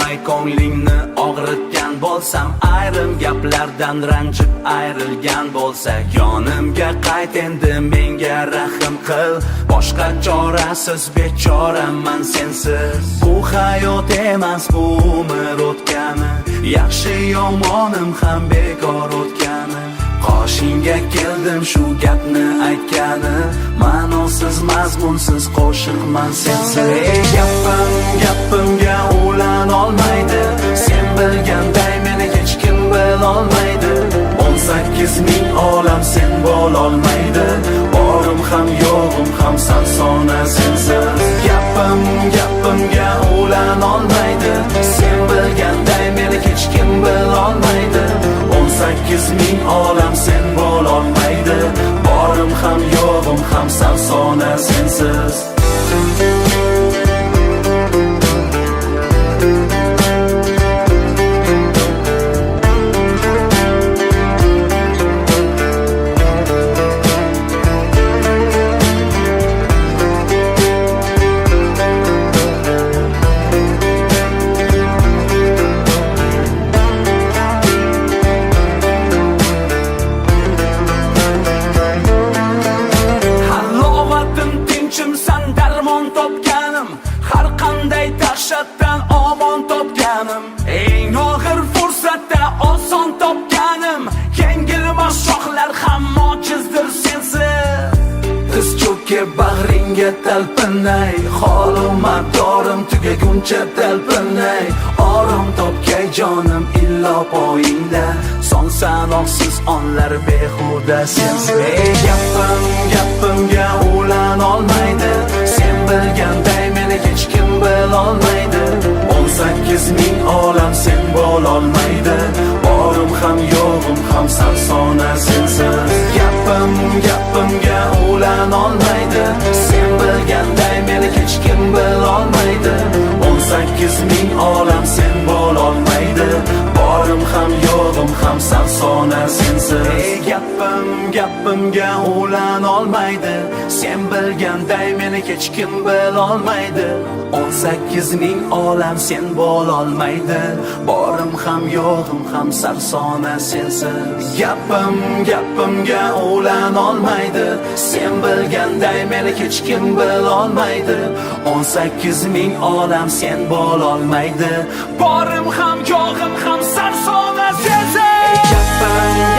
olmay ko'nglingni og'ritgan bo'lsam, ayrim gaplardan ranjib ayrilgan bo'lsak, yonimga qayt endi, menga rahm qil. Boshqa chorasiz bechoraman sensiz. Bu hayot emas, bu umr o'tgani, yaxshi yomonim ham bekor o'tgani. Qoshingga keldim shu gapni aytgani, ma'nosiz mazmunsiz qo'shiqman sensiz. Gapimga ulan olmaydi, sen bilganday meni hech kim bilolmaydi. 18 ming olam sen bo'lolmaydi, borim ham yo'g'im ham sarsona sensiz. Gapimga ulan olmaydi, sen bilganday meni hech kim bilolmaydi. 18 ming olam sen bo'lolmaydi, borim ham yo'g'im ham sarsona sensiz. Har qanday dahshatdan omon topganim, eng og'ir fursatda oson topganim. Yengilmas shohlar ham mojizdir sensiz. Tiz cho'kib bag'ringga talpinay, holim madorim tugaguncha talpinay. Orom topgay jonim illo poyingda, son sanoqsiz onlar behuda sensiz. Gapimga ulan olmaydi, sen bilganday meni hech kim bilolmaydi. 18 ming olam sen bo'lolmaydi, borim ham yo'g'im ham sarsona sensiz. Gapimga ulan olmaydi, sen bilganday meni hech kim bilolmaydi. 18 ming olam sen bo'lolmaydi, borim ham yo'g'im ham sarsona sensiz. Gapimga ulan olmaydi, sen bilganday meni hech kim bilolmaydi. 18 ming olam sen bo'lolmaydi, borim ham yo'g'im ham sarsona sensiz. Gapimga ulan olmaydi, sen bilganday meni hech kim bilolmaydi. 18 ming olam sen bo'lolmaydi, borim ham yo'g'im ham sarsona sensiz.